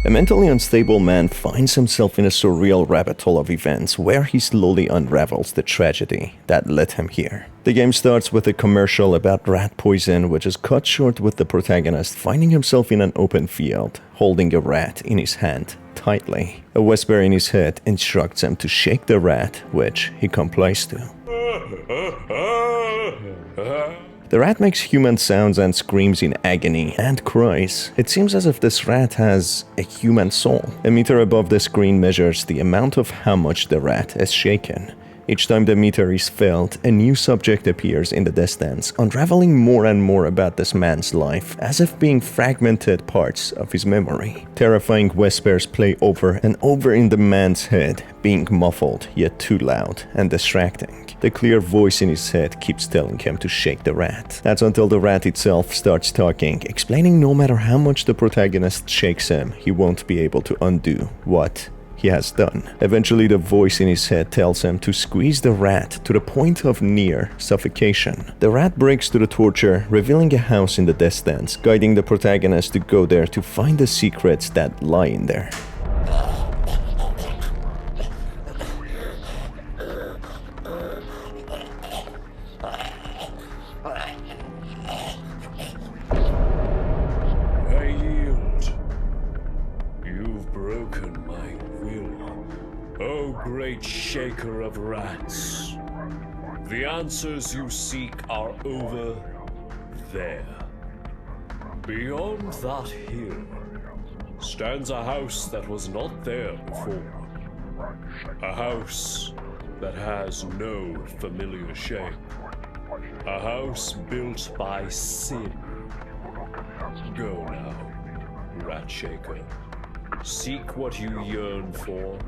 A mentally unstable man finds himself in a surreal rabbit hole of events where he slowly unravels the tragedy that led him here. The game starts with a commercial about rat poison, which is cut short with the protagonist finding himself in an open field, holding a rat in his hand tightly. A whisper in his head instructs him to shake the rat, which he complies to. The rat makes human sounds and screams in agony and cries. It seems as if this rat has a human soul. A meter above the screen measures the amount of how much the rat is shaken. Each time the meter is filled, a new subject appears in the distance, unraveling more and more about this man's life, as if being fragmented parts of his memory. Terrifying whispers play over and over in the man's head, being muffled yet too loud and distracting. The clear voice in his head keeps telling him to shake the rat. That's until the rat itself starts talking, explaining no matter how much the protagonist shakes him, he won't be able to undo what he has done. Eventually, the voice in his head tells him to squeeze the rat to the point of near suffocation. The rat breaks to the torture, revealing a house in the distance, guiding the protagonist to go there to find the secrets that lie in there. I yield. You've broken my will, O great shaker of rats. The answers you seek are over there. Beyond that hill stands a house that was not there before. A house that has no familiar shape. A house built by sin. Go now, Ratshaker. Seek what you yearn for.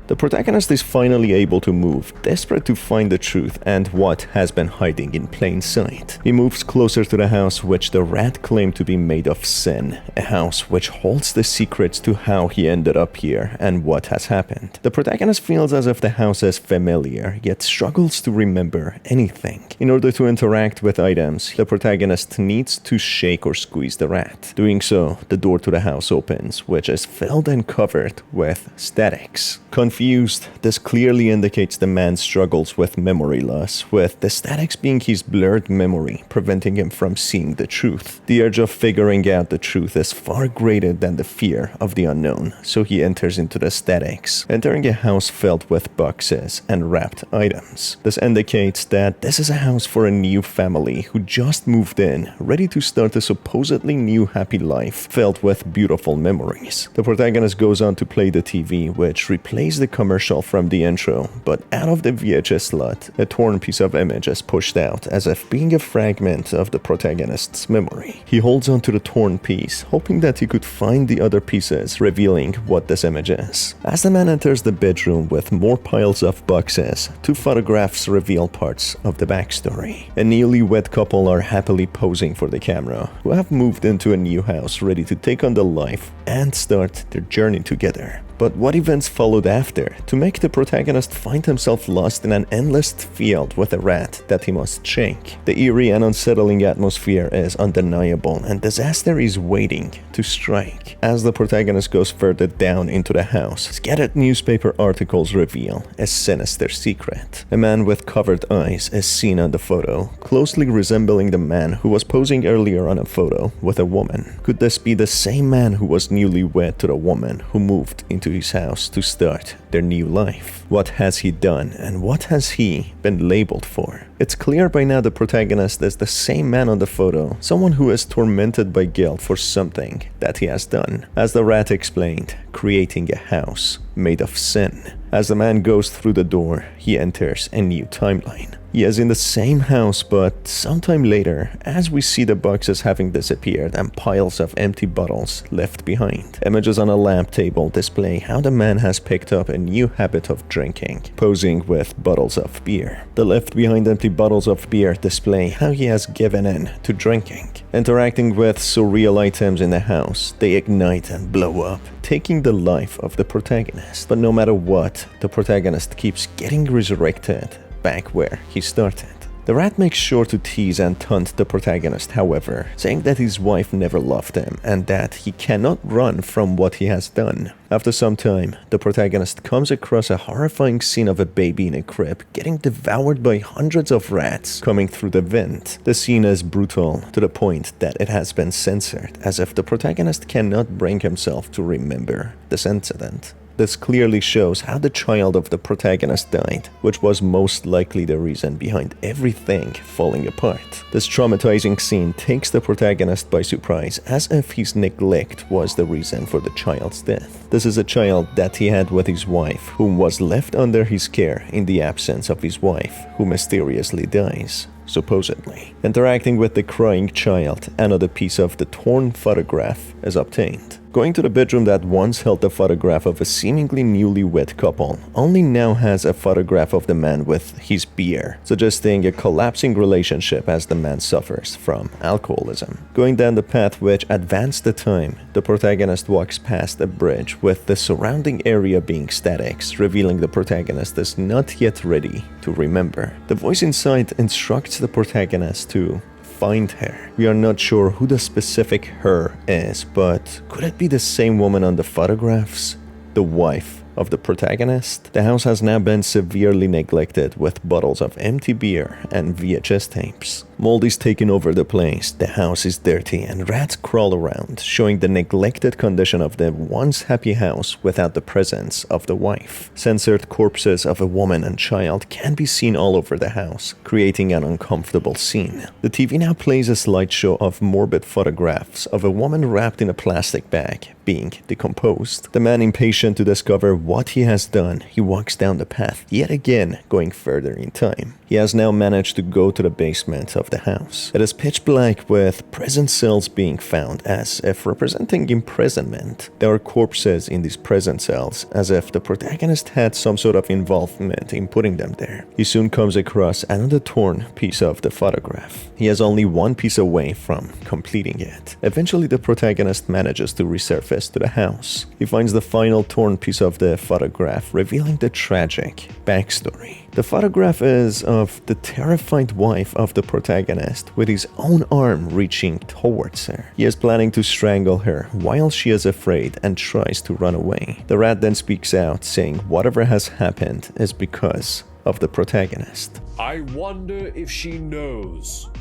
The protagonist is finally able to move, desperate to find the truth and what has been hiding in plain sight. He moves closer to the house which the rat claimed to be made of sin, a house which holds the secrets to how he ended up here and what has happened. The protagonist feels as if the house is familiar, yet struggles to remember anything. In order to interact with items, the protagonist needs to shake or squeeze the rat. Doing so, the door to the house opens, which is filled and covered with statics. Confused, this clearly indicates the man struggles with memory loss, with the statics being his blurred memory, preventing him from seeing the truth. The urge of figuring out the truth is far greater than the fear of the unknown, so he enters into the statics, entering a house filled with boxes and wrapped items. This indicates that this is a house for a new family who just moved in, ready to start a supposedly new happy life, filled with beautiful memories. The protagonist goes on to play the TV, which replays the commercial from the intro, but out of the VHS slot, a torn piece of image is pushed out, as if being a fragment of the protagonist's memory. He holds onto the torn piece, hoping that he could find the other pieces, revealing what this image is. As the man enters the bedroom with more piles of boxes, two photographs reveal parts of the backstory. A newlywed couple are happily posing for the camera, who have moved into a new house ready to take on the life and start their journey together. But what events followed after to make the protagonist find himself lost in an endless field with a rat that he must shake? The eerie and unsettling atmosphere is undeniable, and disaster is waiting to strike. As the protagonist goes further down into the house, scattered newspaper articles reveal a sinister secret. A man with covered eyes is seen on the photo, closely resembling the man who was posing earlier on a photo with a woman. Could this be the same man who was newlywed to the woman who moved into his house to start their new life? What has he done and what has he been labeled for? It's clear by now the protagonist is the same man on the photo, someone who is tormented by guilt for something that he has done. As the rat explained, creating a house made of sin. As the man goes through the door, he enters a new timeline. He is in the same house, but sometime later, as we see the boxes having disappeared and piles of empty bottles left behind. Images on a lamp table display how the man has picked up a new habit of drinking, posing with bottles of beer. The left behind empty bottles of beer display how he has given in to drinking. Interacting with surreal items in the house, they ignite and blow up, taking the life of the protagonist. But no matter what, the protagonist keeps getting resurrected back where he started. The rat makes sure to tease and taunt the protagonist, however, saying that his wife never loved him and that he cannot run from what he has done. After some time, the protagonist comes across a horrifying scene of a baby in a crib getting devoured by hundreds of rats coming through the vent. The scene is brutal to the point that it has been censored, as if the protagonist cannot bring himself to remember this incident. This clearly shows how the child of the protagonist died, which was most likely the reason behind everything falling apart. This traumatizing scene takes the protagonist by surprise, as if his neglect was the reason for the child's death. This is a child that he had with his wife, whom was left under his care in the absence of his wife, who mysteriously dies. Supposedly. Interacting with the crying child, another piece of the torn photograph is obtained. Going to the bedroom that once held the photograph of a seemingly newlywed couple, only now has a photograph of the man with his beer, suggesting a collapsing relationship as the man suffers from alcoholism. Going down the path which advanced the time, the protagonist walks past a bridge with the surrounding area being statics, revealing the protagonist is not yet ready to remember. The voice inside instructs the protagonist to find her. We are not sure who the specific her is, but could it be the same woman on the photographs? The wife of the protagonist? The house has now been severely neglected, with bottles of empty beer and VHS tapes. Mold is taking over the place, the house is dirty, and rats crawl around, showing the neglected condition of the once happy house without the presence of the wife. Censored corpses of a woman and child can be seen all over the house, creating an uncomfortable scene. The TV now plays a slideshow of morbid photographs of a woman wrapped in a plastic bag, being decomposed. The man, impatient to discover what he has done, he walks down the path, yet again going further in time. He has now managed to go to the basement of the house. It is pitch black, with prison cells being found, as if representing imprisonment. There are corpses in these prison cells, as if the protagonist had some sort of involvement in putting them there. He soon comes across another torn piece of the photograph. He is only one piece away from completing it. Eventually, the protagonist manages to resurface to the house. He finds the final torn piece of the photograph, revealing the tragic backstory. The photograph is of the terrified wife of the protagonist, with his own arm reaching towards her. He is planning to strangle her while she is afraid and tries to run away. The rat then speaks out, saying whatever has happened is because of the protagonist. I wonder if she knows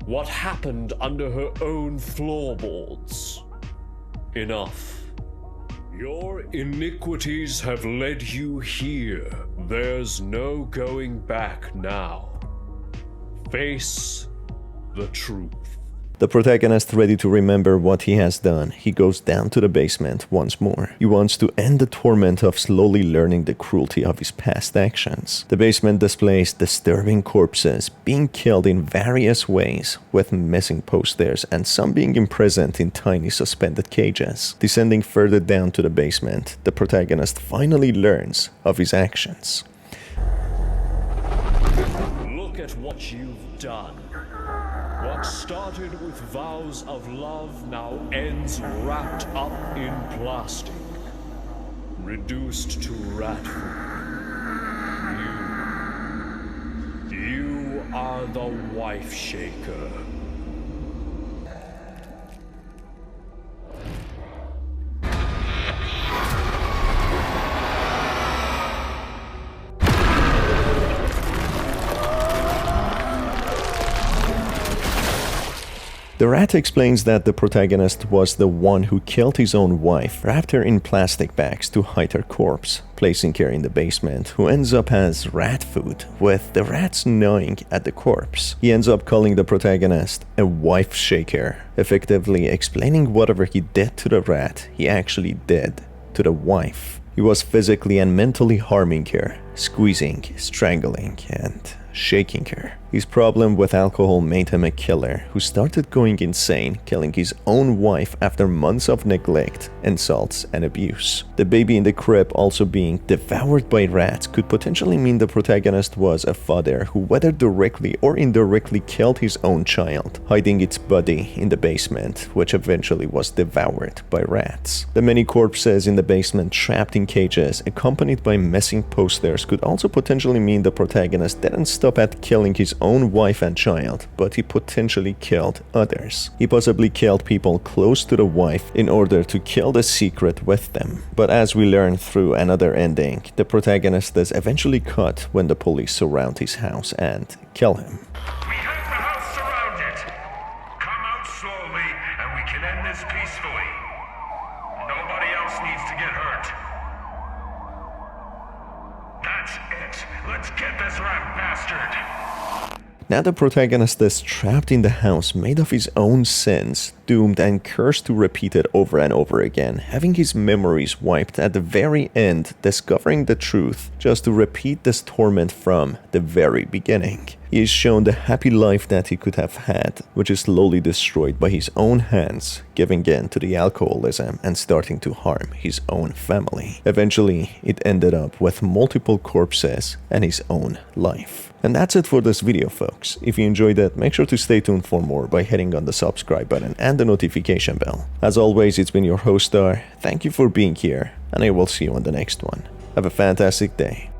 what happened under her own floorboards. Enough. Your iniquities have led you here. There's no going back now. Face the truth. The protagonist, ready to remember what he has done, he goes down to the basement once more. He wants to end the torment of slowly learning the cruelty of his past actions. The basement displays disturbing corpses being killed in various ways, with missing posters and some being imprisoned in tiny suspended cages. Descending further down to the basement, the protagonist finally learns of his actions. Look at what you've done. What started with vows of love now ends wrapped up in plastic, reduced to rat food. You are the wife shaker. The rat explains that the protagonist was the one who killed his own wife, wrapped her in plastic bags to hide her corpse, placing her in the basement, who ends up as rat food, with the rats gnawing at the corpse. He ends up calling the protagonist a wife shaker, effectively explaining whatever he did to the rat, he actually did to the wife. He was physically and mentally harming her, squeezing, strangling, and shaking her. His problem with alcohol made him a killer who started going insane, killing his own wife after months of neglect, insults, and abuse. The baby in the crib also being devoured by rats could potentially mean the protagonist was a father who whether directly or indirectly killed his own child, hiding its body in the basement, which eventually was devoured by rats. The many corpses in the basement trapped in cages, accompanied by missing posters, could also potentially mean the protagonist didn't stop at killing his own wife and child, but he potentially killed others. He possibly killed people close to the wife in order to kill the secret with them. But as we learn through another ending, the protagonist is eventually caught when the police surround his house and kill him. We have the house surrounded. Come out slowly and we can end this peacefully. Nobody else needs to get hurt. That's it. Let's get this rat bastard. Now the protagonist is trapped in the house made of his own sins, doomed and cursed to repeat it over and over again, having his memories wiped at the very end, discovering the truth, just to repeat this torment from the very beginning. He is shown the happy life that he could have had, which is slowly destroyed by his own hands, giving in to the alcoholism and starting to harm his own family. Eventually, it ended up with multiple corpses and his own life. And that's it for this video, folks. If you enjoyed it, make sure to stay tuned for more by hitting on the subscribe button and the notification bell. As always, it's been your host Star. Thank you for being here, and I will see you on the next one. Have a fantastic day.